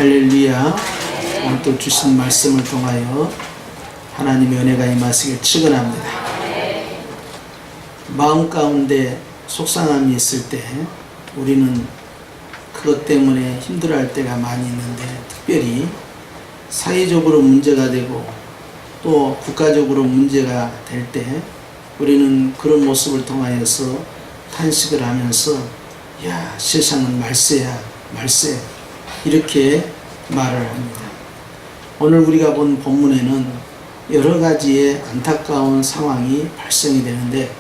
할렐루야. 오늘 또 주신 말씀을 통하여 하나님의 은혜가 임하시길 축원합니다. 마음 가운데 속상함이 있을 때 우리는 그것 때문에 힘들어할 때가 많이 있는데, 특별히 사회적으로 문제가 되고 또 국가적으로 문제가 될 때 우리는 그런 모습을 통하여서 탄식을 하면서 야, 세상은 말세야, 말세, 이렇게 말을 합니다. 오늘 우리가 본 본문에는 여러 가지의 안타까운 상황이 발생이 되는데,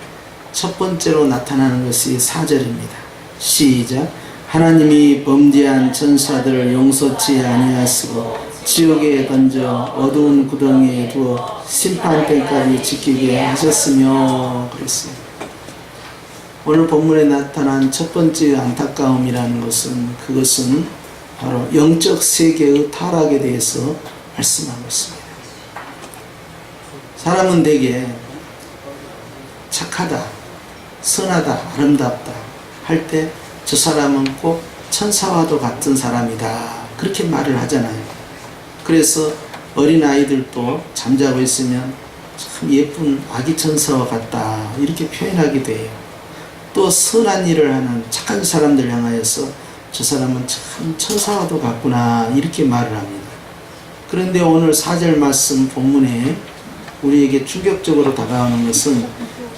첫 번째로 나타나는 것이 4절입니다. 시작. 하나님이 범죄한 천사들을 용서치 아니하시고 지옥에 던져 어두운 구덩이에 두어 심판 때까지 지키게 하셨으며, 그랬어요. 오늘 본문에 나타난 첫 번째 안타까움이라는 것은, 그것은 바로 영적 세계의 타락에 대해서 말씀하고 있습니다. 사람은 대개 착하다, 선하다, 아름답다 할 때 저 사람은 꼭 천사와도 같은 사람이다, 그렇게 말을 하잖아요. 그래서 어린아이들도 잠자고 있으면 참 예쁜 아기 천사와 같다, 이렇게 표현하기도 해요. 또 선한 일을 하는 착한 사람들 향하여서 저 사람은 참 천사와도 같구나, 이렇게 말을 합니다. 그런데 오늘 4절 말씀 본문에 우리에게 충격적으로 다가오는 것은,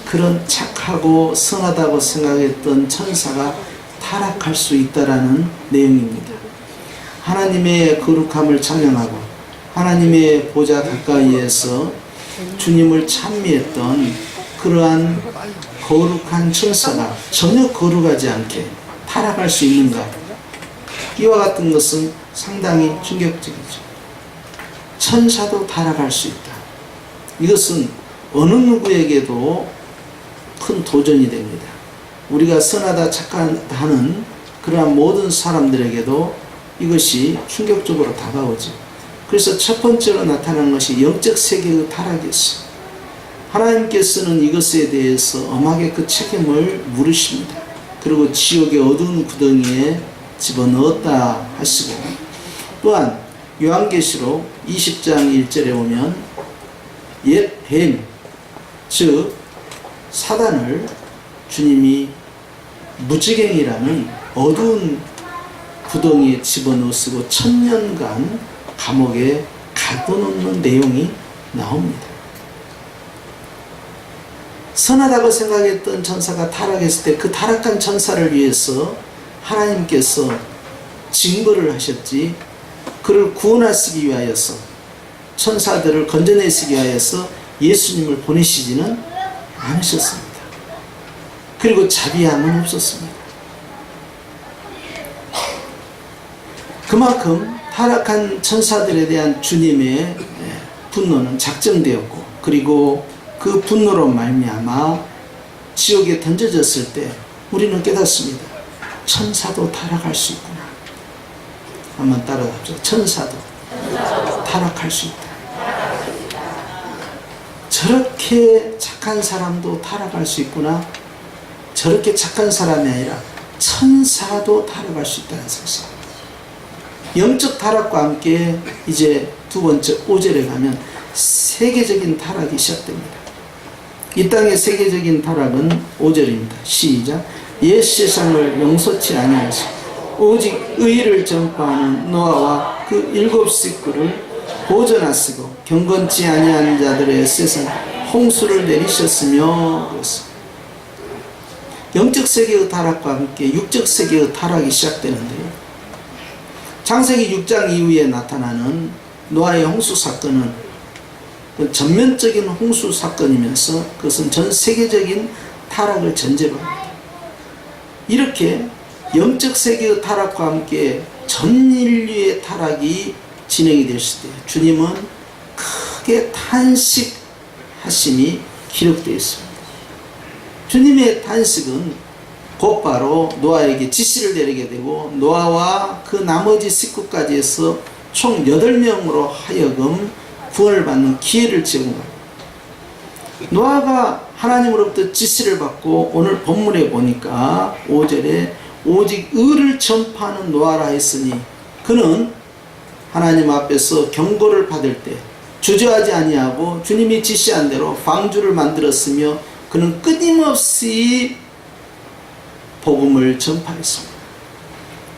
그런 착하고 선하다고 생각했던 천사가 타락할 수 있다라는 내용입니다. 하나님의 거룩함을 찬양하고 하나님의 보좌 가까이에서 주님을 찬미했던 그러한 거룩한 천사가 전혀 거룩하지 않게 타락할 수 있는가? 이와 같은 것은 상당히 충격적이죠. 천사도 타락할 수 있다. 이것은 어느 누구에게도 큰 도전이 됩니다. 우리가 선하다 착하다 하는 그러한 모든 사람들에게도 이것이 충격적으로 다가오죠. 그래서 첫 번째로 나타나는 것이 영적 세계의 타락이었어요. 하나님께서는 이것에 대해서 엄하게 그 책임을 물으십니다. 그리고 지옥의 어두운 구덩이에 집어넣었다 하시고, 또한 요한계시록 20장 1절에 보면 옛 뱀, 즉 사단을 주님이 무지갱이라는 어두운 구덩이에 집어넣으시고 1000년간 감옥에 가둬놓는 내용이 나옵니다. 선하다고 생각했던 천사가 타락했을 때 그 타락한 천사를 위해서 하나님께서 징벌을 하셨지, 그를 구원하시기 위하여서, 천사들을 건져내시기 위하여서 예수님을 보내시지는 않으셨습니다. 그리고 자비함은 없었습니다. 그만큼 타락한 천사들에 대한 주님의 분노는 작정되었고, 그리고 그 분노로 말미암아 지옥에 던져졌을 때 우리는 깨닫습니다. 천사도 타락할 수 있구나. 한번 따라합시다. 천사도 타락할 수 있다. 저렇게 착한 사람도 타락할 수 있구나. 저렇게 착한 사람이 아니라 천사도 타락할 수 있다는 사실. 영적 타락과 함께 이제 두 번째 5절에 가면 세계적인 타락이 시작됩니다. 이 땅의 세계적인 타락은 5절입니다. 시작. 옛 세상을 용서치 아니하시고 오직 의를 전파하는 노아와 그 7 식구를 보존하시고 경건치 아니한 자들의 세상 홍수를 내리셨으며, 그랬습니다. 영적 세계의 타락과 함께 육적 세계의 타락이 시작되는데요. 창세기 6장 이후에 나타나는 노아의 홍수 사건은 전면적인 홍수 사건이면서 그것은 전 세계적인 타락을 전제로 합니다. 이렇게 영적 세계의 타락과 함께 전 인류의 타락이 진행이 됐을 때 주님은 크게 탄식하심이 기록되어 있습니다. 주님의 탄식은 곧바로 노아에게 지시를 내리게 되고, 노아와 그 나머지 식구까지 해서 총 8명으로 하여금 구원을 받는 기회를 제공합니다. 노아가 하나님으로부터 지시를 받고, 오늘 본문에 보니까 5절에 오직 의를 전파하는 노아라 했으니, 그는 하나님 앞에서 경고를 받을 때 주저하지 아니하고 주님이 지시한 대로 방주를 만들었으며 그는 끊임없이 복음을 전파했습니다.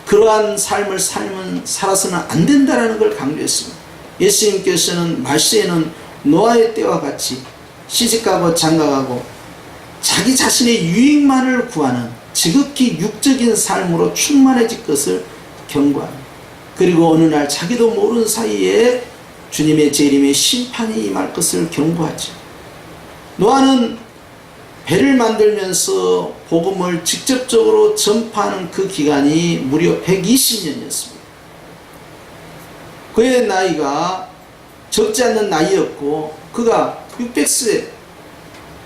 그러한 삶을 살아서는 안 된다는 걸 강조했습니다. 예수님께서는 말세에는 노아의 때와 같이 시집가고 장가가고 자기 자신의 유익만을 구하는 지극히 육적인 삶으로 충만해질 것을 경고합니다. 그리고 어느 날 자기도 모르는 사이에 주님의 재림의 심판이 임할 것을 경고하죠. 노아는 배를 만들면서 복음을 직접적으로 전파하는 그 기간이 무려 120년이었습니다. 그의 나이가 적지 않는 나이였고 그가 600세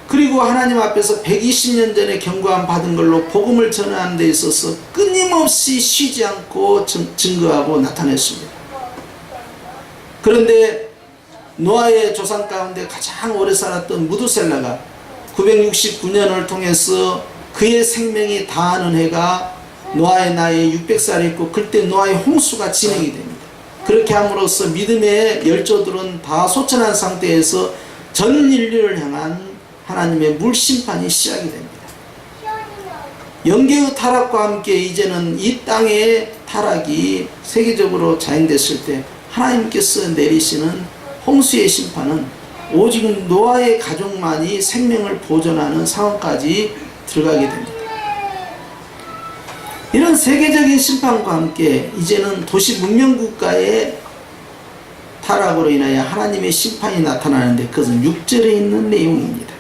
그리고 하나님 앞에서 120년 전에 경고함 받은 걸로 복음을 전하는 데 있어서 끊임없이 쉬지 않고 증거하고 나타냈습니다. 그런데 노아의 조상 가운데 가장 오래 살았던 무두셀라가 969년을 통해서 그의 생명이 다하는 해가 노아의 나이 600살이었고 그때 노아의 홍수가 진행이 됩니다. 그렇게 함으로써 믿음의 열조들은 다 소천한 상태에서 전 인류를 향한 하나님의 물심판이 시작이 됩니다. 영계의 타락과 함께 이제는 이 땅의 타락이 세계적으로 자행됐을 때 하나님께서 내리시는 홍수의 심판은 오직 노아의 가족만이 생명을 보존하는 상황까지 들어가게 됩니다. 이런 세계적인 심판과 함께 이제는 도시 문명국가의 타락으로 인하여 하나님의 심판이 나타나는데 그것은 6절에 있는 내용입니다.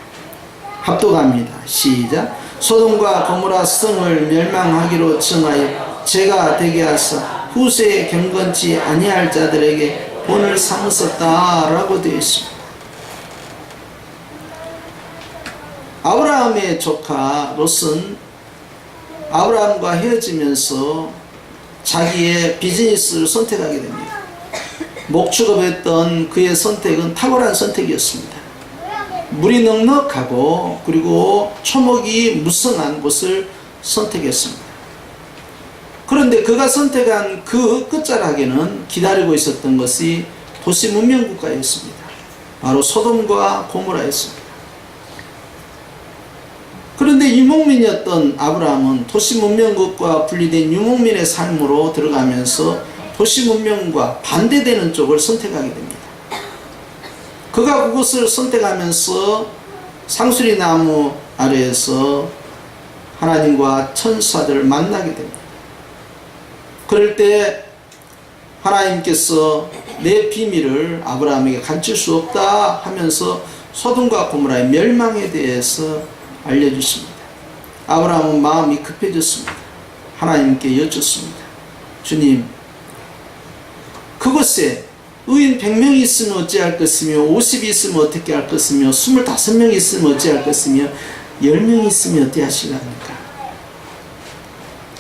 합독합니다. 시작. 소돔과 고모라 성을 멸망하기로 정하여 죄가 되게 하사 후세에 경건치 아니할 자들에게 본을 삼으셨다 라고 되어 있습니다. 아브라함의 조카 롯은 아브라함과 헤어지면서 자기의 비즈니스를 선택하게 됩니다. 목축업했던 그의 선택은 탁월한 선택이었습니다. 물이 넉넉하고 그리고 초목이 무성한 곳을 선택했습니다. 그런데 그가 선택한 그 끝자락에는 기다리고 있었던 것이 도시 문명국가였습니다. 바로 소돔과 고모라였습니다. 그런데 유목민이었던 아브라함은 도시 문명국과 분리된 유목민의 삶으로 들어가면서 도시 문명과 반대되는 쪽을 선택하게 됩니다. 그가 그것을 선택하면서 상수리 나무 아래에서 하나님과 천사들을 만나게 됩니다. 그럴 때 하나님께서 내 비밀을 아브라함에게 감출 수 없다 하면서 소돔과 고모라의 멸망에 대해서 알려주십니다. 아브라함은 마음이 급해졌습니다. 하나님께 여쭙습니다. 주님, 그곳에 의인 100명이 있으면 어찌할 것이며 50이 있으면 어떻게 할 것이며 25명이 있으면 어찌할 것이며 10명이 있으면 어떻게 하실랍니까?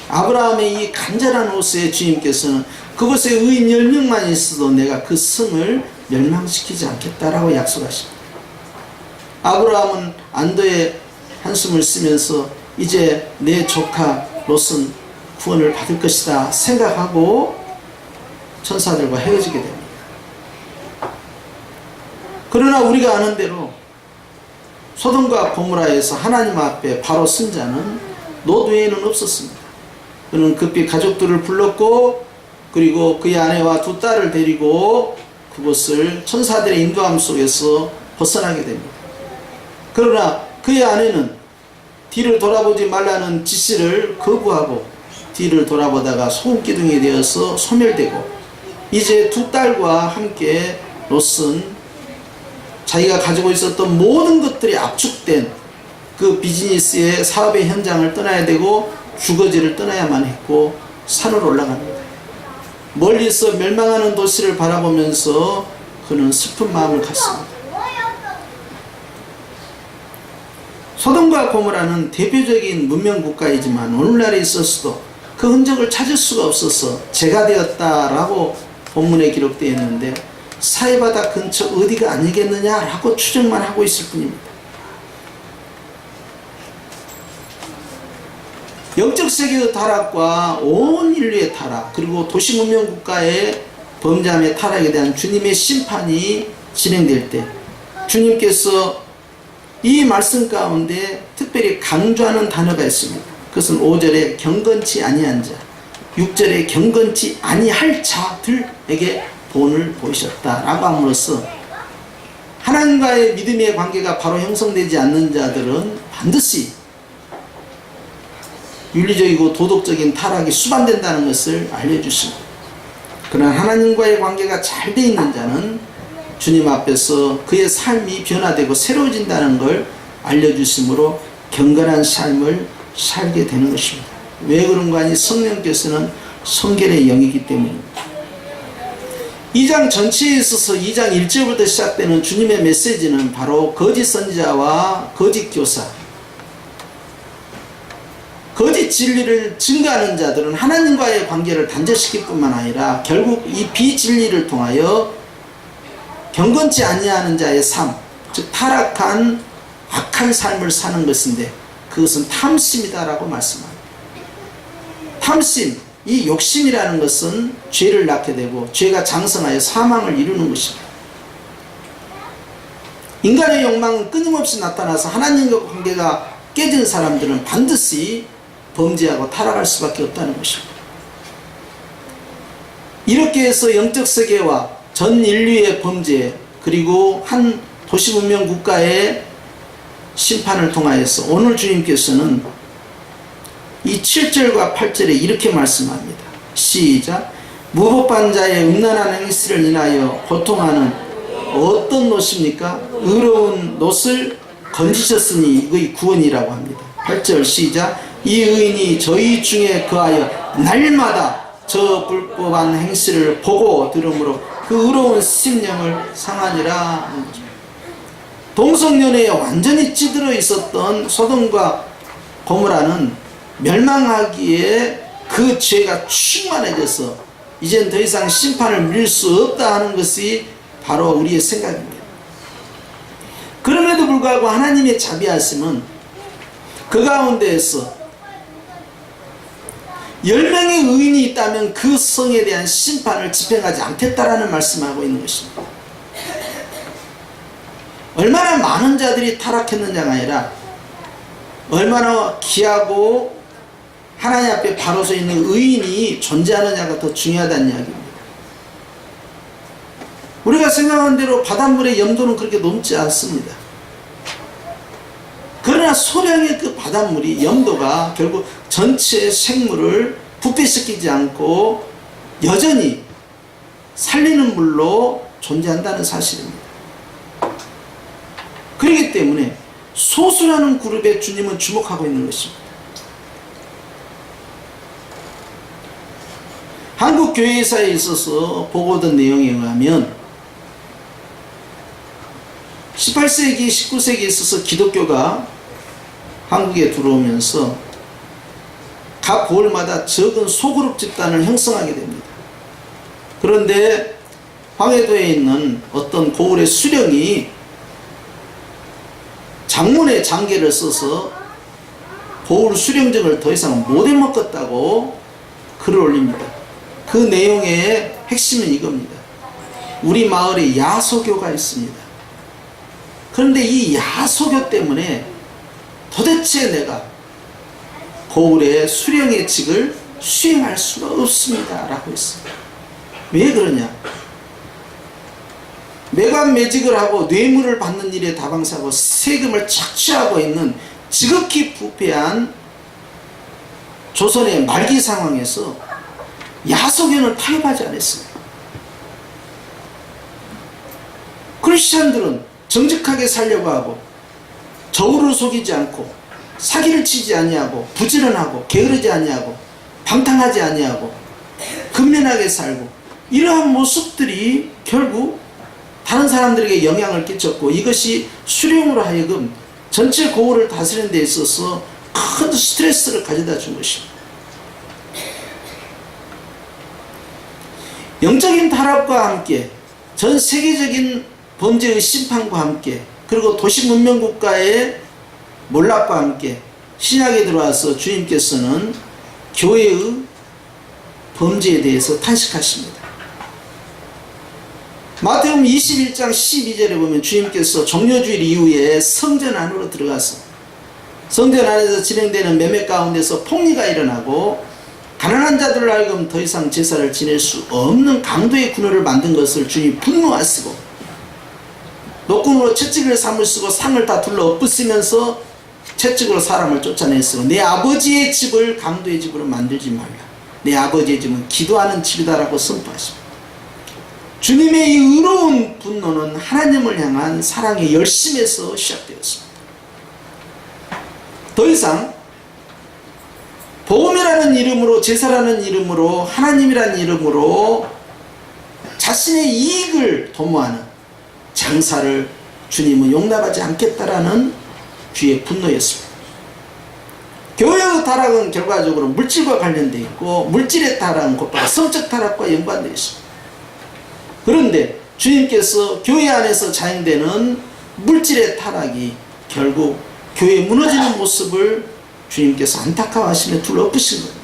아브라함의 이 간절한 호소에 주님께서는 그곳에 의인 10명만 있어도 내가 그 성을 멸망시키지 않겠다라고 약속하십니다. 아브라함은 안도의 한숨을 쉬면서 이제 내 조카 롯은 구원을 받을 것이다 생각하고 천사들과 헤어지게 됩니다. 그러나 우리가 아는 대로 소돔과 고모라에서 하나님 앞에 바로 쓴 자는 롯 외에는 없었습니다. 그는 급히 가족들을 불렀고 그리고 그의 아내와 두 딸을 데리고 그곳을 천사들의 인도함 속에서 벗어나게 됩니다. 그러나 그의 아내는 뒤를 돌아보지 말라는 지시를 거부하고 뒤를 돌아보다가 소금기둥이 되어서 소멸되고 이제 두 딸과 함께 롯은 자기가 가지고 있었던 모든 것들이 압축된 그 비즈니스의 사업의 현장을 떠나야 되고 주거지를 떠나야만 했고 산으로 올라갑니다. 멀리서 멸망하는 도시를 바라보면서 그는 슬픈 마음을 갖습니다. 소돔과 고모라는 대표적인 문명국가이지만 오늘날에 있어서도 그 흔적을 찾을 수가 없어서 죄가 되었다라고 본문에 기록되어 있는데 사해바다 근처 어디가 아니겠느냐라고 추정만 하고 있을 뿐입니다. 영적 세계의 타락과 온 인류의 타락 그리고 도시 문명 국가의 범죄함의 타락에 대한 주님의 심판이 진행될 때 주님께서 이 말씀 가운데 특별히 강조하는 단어가 있습니다. 그것은 5절에 경건치 아니한 자, 6절에 경건치 아니할 자들에게 본을 보이셨다라고 함으로써 하나님과의 믿음의 관계가 바로 형성되지 않는 자들은 반드시 윤리적이고 도덕적인 타락이 수반된다는 것을 알려주십니다. 그러나 하나님과의 관계가 잘 돼 있는 자는 주님 앞에서 그의 삶이 변화되고 새로워진다는 걸 알려주심으로 경건한 삶을 살게 되는 것입니다. 왜 그런가 하니 성령께서는 성결의 영이기 때문입니다. 2장 전체에 있어서 2장 1절부터 시작되는 주님의 메시지는 바로 거짓 선지자와 거짓 교사, 거짓 진리를 증거하는 자들은 하나님과의 관계를 단절시킬 뿐만 아니라 결국 이 비진리를 통하여 경건치 아니하는 자의 삶, 즉 타락한 악한 삶을 사는 것인데 그것은 탐심이다라고 말씀합니다. 탐심, 이 욕심이라는 것은 죄를 낳게 되고 죄가 장성하여 사망을 이루는 것입니다. 인간의 욕망은 끊임없이 나타나서 하나님과 관계가 깨진 사람들은 반드시 범죄하고 타락할 수밖에 없다는 것입니다. 이렇게 해서 영적 세계와 전 인류의 범죄 그리고 한 도시문명 국가의 심판을 통하여서 오늘 주님께서는 이 7절과 8절에 이렇게 말씀합니다. 시작. 무법한 자의 음란한 행실을 인하여 고통하는 어떤 놋입니까? 의로운 놋을 건지셨으니 이의 구원이라고 합니다. 8절 시작. 이 의인이 저희 중에 거하여 날마다 저 불법한 행실을 보고 들으므로 그 의로운 심령을 상하니라. 동성연애에 완전히 찌들어 있었던 소돔과 고모라는 멸망하기에 그 죄가 충만해져서 이젠 더 이상 심판을 미룰 수 없다 하는 것이 바로 우리의 생각입니다. 그럼에도 불구하고 하나님의 자비하심은 그 가운데에서 10명의 의인이 있다면 그 성에 대한 심판을 집행하지 않겠다라는 말씀을 하고 있는 것입니다. 얼마나 많은 자들이 타락했느냐가 아니라 얼마나 귀하고 하나님 앞에 바로 서 있는 의인이 존재하느냐가 더 중요하다는 이야기입니다. 우리가 생각한 대로 바닷물의 염도는 그렇게 높지 않습니다. 그러나 소량의 그 바닷물이 염도가 결국 전체 생물을 부패시키지 않고 여전히 살리는 물로 존재한다는 사실입니다. 그렇기 때문에 소수라는 그룹에 주님은 주목하고 있는 것입니다. 한국 교회사에 있어서 보고된 내용에 의하면 18세기, 19세기에 있어서 기독교가 한국에 들어오면서 각 고을마다 적은 소그룹 집단을 형성하게 됩니다. 그런데 황해도에 있는 어떤 고을의 수령이 장문의 장계를 써서 고을 수령증을 더 이상 못 해먹겠다고 글을 올립니다. 그 내용의 핵심은 이겁니다. 우리 마을에 야소교가 있습니다. 그런데 이 야소교 때문에 도대체 내가 고을의 수령의 직을 수행할 수가 없습니다 라고 했습니다. 왜 그러냐? 매관매직을 하고 뇌물을 받는 일에 다방사하고 세금을 착취하고 있는 지극히 부패한 조선의 말기 상황에서 야소교는 타협하지 않았습니다. 크리스찬들은 정직하게 살려고 하고 저울을 속이지 않고 사기를 치지 아니하고 부지런하고 게으르지 아니하고 방탕하지 아니하고 근면하게 살고 이러한 모습들이 결국 다른 사람들에게 영향을 끼쳤고 이것이 수령으로 하여금 전체 고을을 다스리는 데 있어서 큰 스트레스를 가져다 준 것입니다. 영적인 타락과 함께 전 세계적인 범죄의 심판과 함께 그리고 도시문명국가의 몰락과 함께 신약에 들어와서 주님께서는 교회의 범죄에 대해서 탄식하십니다. 마태복음 21장 12절에 보면 주님께서 종려주일 이후에 성전 안으로 들어가서 성전 안에서 진행되는 매매 가운데서 폭리가 일어나고 가난한 자들을 하여금 더 이상 제사를 지낼 수 없는 강도의 군호를 만든 것을 주님이 분노하시고 노끈으로 채찍을 삼으시고 상을 다 둘러 엎으시면서 채찍으로 사람을 쫓아냈으고 내 아버지의 집을 강도의 집으로 만들지 말라. 내 아버지의 집은 기도하는 집이다라고 선포하십니다. 주님의 이 의로운 분노는 하나님을 향한 사랑의 열심에서 시작되었습니다. 더 이상 복음이라는 이름으로, 제사라는 이름으로, 하나님이라는 이름으로 자신의 이익을 도모하는 장사를 주님은 용납하지 않겠다라는 주의 분노였습니다. 교회의 타락은 결과적으로 물질과 관련되어 있고 물질의 타락은 곧바로 성적 타락과 연관되어 있습니다. 그런데 주님께서 교회 안에서 자행되는 물질의 타락이 결국 교회 무너지는 모습을 주님께서 안타까워하시며 둘러엎으신 겁니다.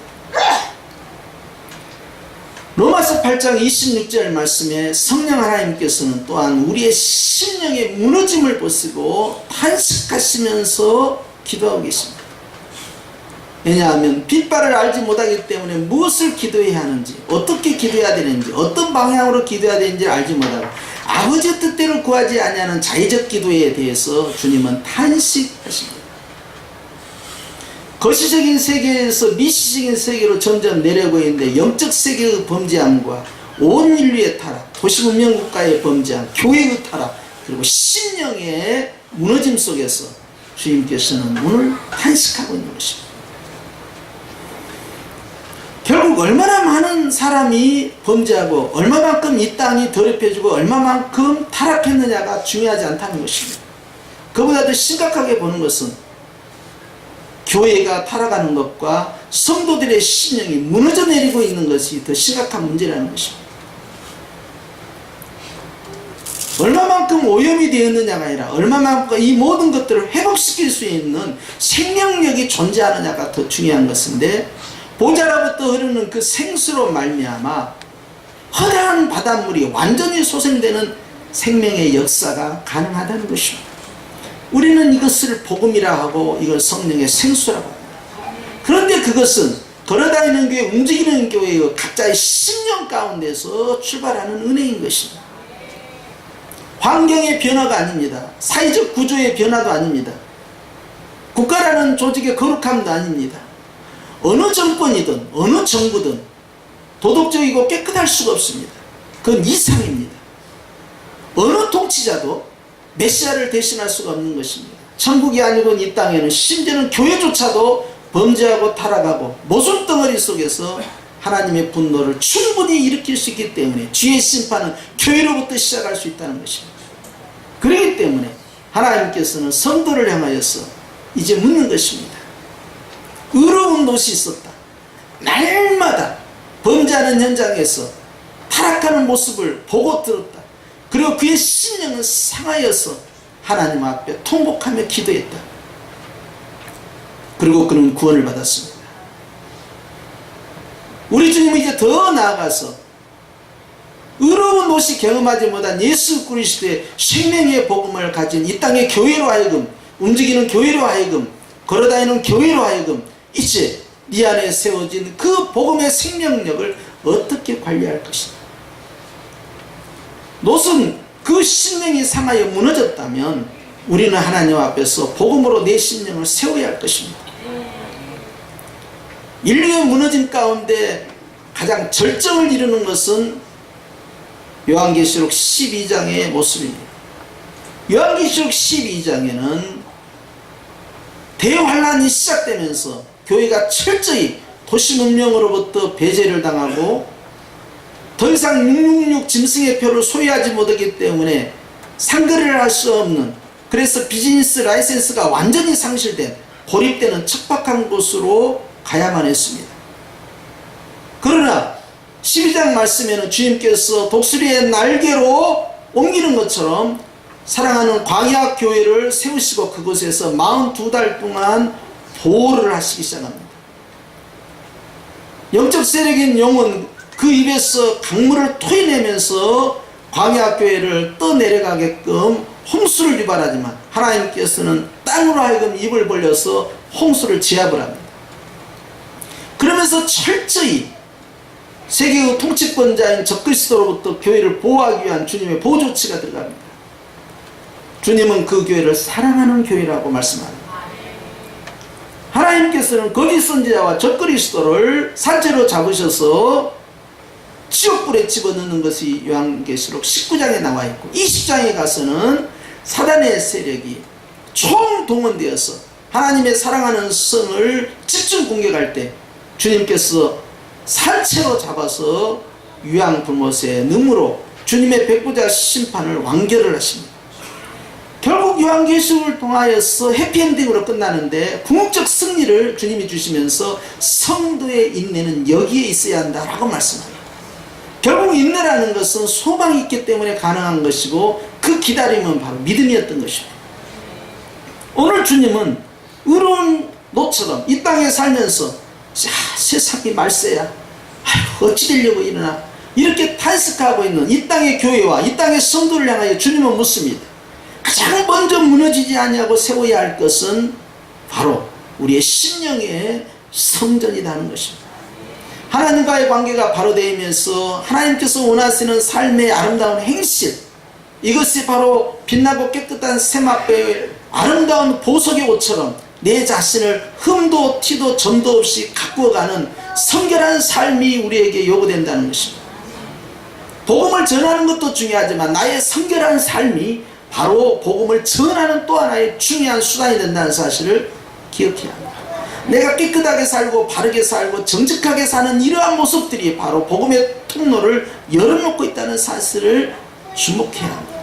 로마서 8장 26절 말씀에 성령 하나님께서는 또한 우리의 심령의 무너짐을 보시고 탄식하시면서 기도하고 계십니다. 왜냐하면 빛발을 알지 못하기 때문에 무엇을 기도해야 하는지, 어떻게 기도해야 되는지, 어떤 방향으로 기도해야 되는지 알지 못하고 아버지의 뜻대로 구하지 아니하는 자의적 기도에 대해서 주님은 탄식하십니다. 거시적인 세계에서 미시적인 세계로 점점 내려오고 있는데 영적 세계의 범죄함과 온 인류의 타락, 도시문명국가의 범죄함, 교회의 타락, 그리고 심령의 무너짐 속에서 주님께서는 오늘 탄식하고 있는 것입니다. 결국 얼마나 많은 사람이 범죄하고 얼마만큼 이 땅이 더럽혀지고 얼마만큼 타락했느냐가 중요하지 않다는 것입니다. 그보다 더 심각하게 보는 것은 교회가 타락하는 것과 성도들의 신령이 무너져 내리고 있는 것이 더 심각한 문제라는 것입니다. 얼마만큼 오염이 되었느냐가 아니라 얼마만큼 이 모든 것들을 회복시킬 수 있는 생명력이 존재하느냐가 더 중요한 것인데 보좌로부터 흐르는 그 생수로 말미암아 허다한 바닷물이 완전히 소생되는 생명의 역사가 가능하다는 것입니다. 우리는 이것을 복음이라 하고 이걸 성령의 생수라고 합니다. 그런데 그것은 걸어다니는 교회, 움직이는 교회의 각자의 심령 가운데서 출발하는 은혜인 것입니다. 환경의 변화가 아닙니다. 사회적 구조의 변화도 아닙니다. 국가라는 조직의 거룩함도 아닙니다. 어느 정권이든 어느 정부든 도덕적이고 깨끗할 수가 없습니다. 그건 이상입니다. 어느 통치자도 메시아를 대신할 수가 없는 것입니다. 천국이 아니고 이 땅에는 심지어는 교회조차도 범죄하고 타락하고 모순 덩어리 속에서 하나님의 분노를 충분히 일으킬 수 있기 때문에 주의 심판은 교회로부터 시작할 수 있다는 것입니다. 그렇기 때문에 하나님께서는 성도를 향하여서 이제 묻는 것입니다. 의로운 노릇이 있었다. 날마다 범죄하는 현장에서 타락하는 모습을 보고 들었다. 그리고 그의 심령은 상하여서 하나님 앞에 통곡하며 기도했다. 그리고 그는 구원을 받았습니다. 우리 주님은 이제 더 나아가서 의로운 노릇이 경험하지 못한 예수 그리스도의 생명의 복음을 가진 이 땅의 교회로 하여금, 움직이는 교회로 하여금, 걸어다니는 교회로 하여금 이제 네 안에 세워진 그 복음의 생명력을 어떻게 관리할 것인가. 노릇은 그 심령이 상하여 무너졌다면 우리는 하나님 앞에서 복음으로 내 심령을 세워야 할 것입니다. 인류의 무너짐 가운데 가장 절정을 이루는 것은 요한계시록 12장의 모습입니다. 요한계시록 12장에는 대환란이 시작되면서 교회가 철저히 도시문명으로부터 배제를 당하고 더 이상 666 짐승의 표를 소유하지 못하기 때문에 상거래를 할 수 없는, 그래서 비즈니스 라이센스가 완전히 상실된 고립되는 척박한 곳으로 가야만 했습니다. 그러나 12장 말씀에는 주님께서 독수리의 날개로 옮기는 것처럼 사랑하는 광야 교회를 세우시고 그곳에서 42달 동안 보호를 하시기 시작합니다. 영적 세력인 영은 그 입에서 강물을 토해내면서 광야교회를 떠내려가게끔 홍수를 유발하지만 하나님께서는 땅으로 하여금 입을 벌려서 홍수를 제압을 합니다. 그러면서 철저히 세계의 통치권자인 적그리스도로부터 교회를 보호하기 위한 주님의 보호 조치가 들어갑니다. 주님은 그 교회를 사랑하는 교회라고 말씀합니다. 하나님께서는 거짓 선지자와 적그리스도를 산채로 잡으셔서 지옥불에 집어넣는 것이 요한계시록 19장에 나와 있고 20장에 가서는 사단의 세력이 총동원되어서 하나님의 사랑하는 성을 집중 공격할 때 주님께서 산채로 잡아서 유황불못의 능으로 주님의 백보자 심판을 완결을 하십니다. 결국 요한계시록을 통하여서 해피엔딩으로 끝나는데 궁극적 승리를 주님이 주시면서 성도의 인내는 여기에 있어야 한다라고 말씀합니다. 결국 인내라는 것은 소망이 있기 때문에 가능한 것이고 그 기다림은 바로 믿음이었던 것입니다. 오늘 주님은 의로운 노처럼 이 땅에 살면서 세상이 말세야, 어찌 되려고 이러나, 이렇게 탄식하고 있는 이 땅의 교회와 이 땅의 성도를 향하여 주님은 묻습니다. 가장 먼저 무너지지 않냐고 세워야 할 것은 바로 우리의 심령의 성전이라는 것입니다. 하나님과의 관계가 바로 되면서 하나님께서 원하시는 삶의 아름다운 행실, 이것이 바로 빛나고 깨끗한 세마배의 아름다운 보석의 옷처럼 내 자신을 흠도 티도 점도 없이 가꾸어가는 성결한 삶이 우리에게 요구된다는 것입니다. 복음을 전하는 것도 중요하지만 나의 성결한 삶이 바로 복음을 전하는 또 하나의 중요한 수단이 된다는 사실을 기억해야 합니다. 내가 깨끗하게 살고 바르게 살고 정직하게 사는 이러한 모습들이 바로 복음의 통로를 열어놓고 있다는 사실을 주목해야 합니다.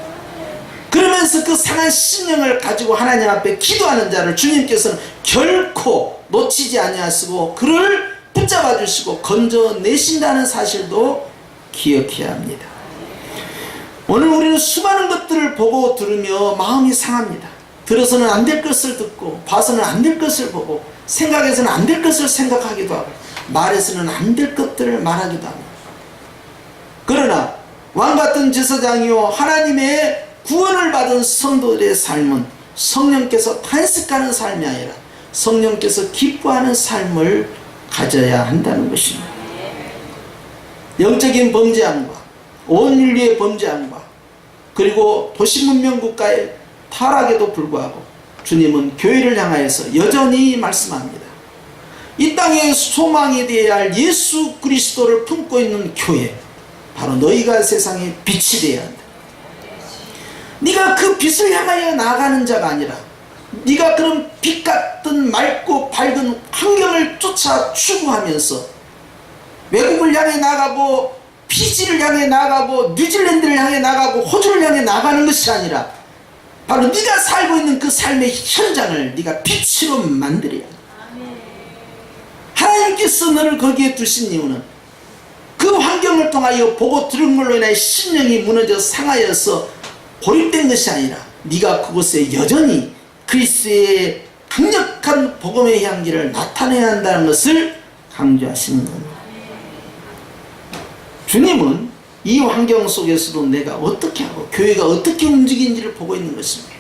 그러면서 그 상한 심령을 가지고 하나님 앞에 기도하는 자를 주님께서는 결코 놓치지 아니하시고 그를 붙잡아 주시고 건져내신다는 사실도 기억해야 합니다. 오늘 우리는 수많은 것들을 보고 들으며 마음이 상합니다. 들어서는 안 될 것을 듣고 봐서는 안 될 것을 보고 생각해서는 안 될 것을 생각하기도 하고 말해서는 안 될 것들을 말하기도 합니다. 그러나 왕같은 제사장이요 하나님의 구원을 받은 성도들의 삶은 성령께서 탄식하는 삶이 아니라 성령께서 기뻐하는 삶을 가져야 한다는 것입니다. 영적인 범죄함과 온 인류의 범죄함과 그리고 도시문명국가의 타락에도 불구하고 주님은 교회를 향하여서 여전히 말씀합니다. 이 땅의 소망이 되어야 할 예수 그리스도를 품고 있는 교회, 바로 너희가 세상의 빛이 되어야 한다. 네가 그 빛을 향하여 나아가는 자가 아니라 네가 그런 빛 같은 맑고 밝은 환경을 쫓아 추구하면서 외국을 향해 나가고 피지를 향해 나가고 뉴질랜드를 향해 나가고 호주를 향해 나가는 것이 아니라 바로 네가 살고 있는 그 삶의 현장을 네가 빛으로 만들어야 한다. 하나님께서 너를 거기에 두신 이유는 그 환경을 통하여 보고 들은 걸로 인해 심령이 무너져 상하여서 고립된 것이 아니라 네가 그곳에 여전히 그리스도의 강력한 복음의 향기를 나타내야 한다는 것을 강조하시는 겁니다. 주님은 이 환경 속에서도 내가 어떻게 하고 교회가 어떻게 움직이는지를 보고 있는 것입니다.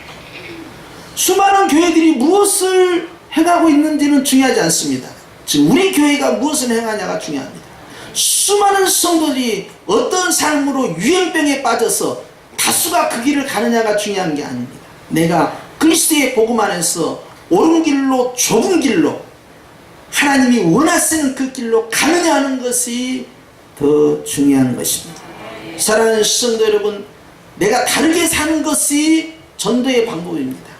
수많은 교회들이 무엇을 행하고 있는지는 중요하지 않습니다. 즉 우리 교회가 무엇을 행하냐가 중요합니다. 수많은 성도들이 어떤 삶으로 유행병에 빠져서 다수가 그 길을 가느냐가 중요한 게 아닙니다. 내가 그리스도의 복음 안에서 옳은 길로 좁은 길로 하나님이 원하시는 그 길로 가느냐 하는 것이 더 중요한 것입니다. 사랑하는 시청자 여러분, 내가 다르게 사는 것이 전도의 방법입니다.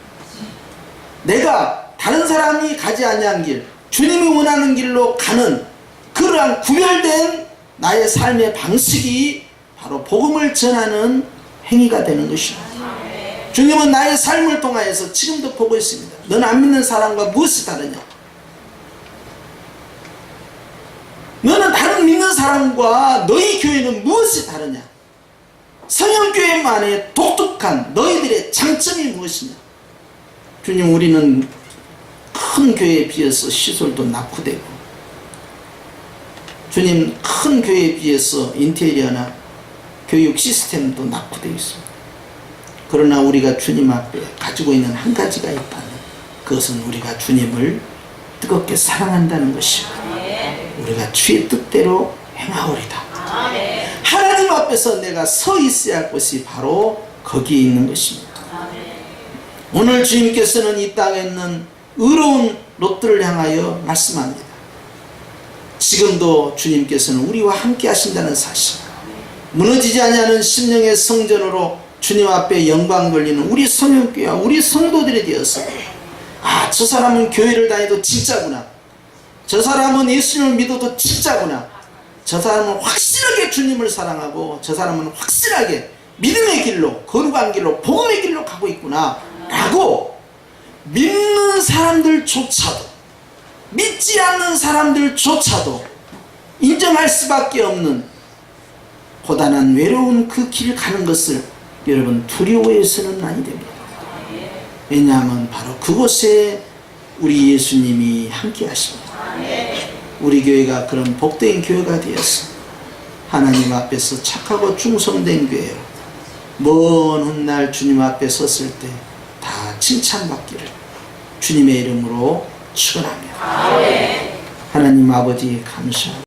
내가 다른 사람이 가지 아니한 길, 주님이 원하는 길로 가는 그러한 구별된 나의 삶의 방식이 바로 복음을 전하는 행위가 되는 것입니다. 주님은 나의 삶을 통하여서 지금도 보고 있습니다. 너는 안 믿는 사람과 무엇이 다르냐? 너는 다른 믿는 사람과 너희 교회는 무엇이 다르냐? 성형교회만의 독특한 너희들의 장점이 무엇이냐? 주님, 우리는 큰 교회에 비해서 시설도 낙후되고 주님, 큰 교회에 비해서 인테리어나 교육 시스템도 낙후되어 있습니다. 그러나 우리가 주님 앞에 가지고 있는 한 가지가 있다면 그것은 우리가 주님을 뜨겁게 사랑한다는 것이고 우리가 주의 뜻대로 행하오리다. 하나님 앞에서 내가 서 있어야 할 것이 바로 거기에 있는 것입니다. 오늘 주님께서는 이 땅에 있는 의로운 롯들을 향하여 말씀합니다. 지금도 주님께서는 우리와 함께 하신다는 사실, 무너지지 아니하는 심령의 성전으로 주님 앞에 영광 돌리는 우리 성령교회와 우리 성도들이 되어서 저 사람은 교회를 다녀도 진짜구나, 저 사람은 예수님을 믿어도 진짜구나, 저 사람은 확실하게 주님을 사랑하고 저 사람은 확실하게 믿음의 길로, 거룩한 길로, 복음의 길로 가고 있구나 라고 믿는 사람들조차도, 믿지 않는 사람들조차도 인정할 수밖에 없는 고단한 외로운 그 길 가는 것을 여러분 두려워해서는 아니 됩니다. 왜냐하면 바로 그곳에 우리 예수님이 함께 하십니다. 우리 교회가 그런 복된 교회가 되어서 하나님 앞에서 착하고 충성된 교회로 먼 훗날 주님 앞에 섰을 때 다 칭찬받기를 주님의 이름으로 축원합니다. 하나님 아버지 감사합니다.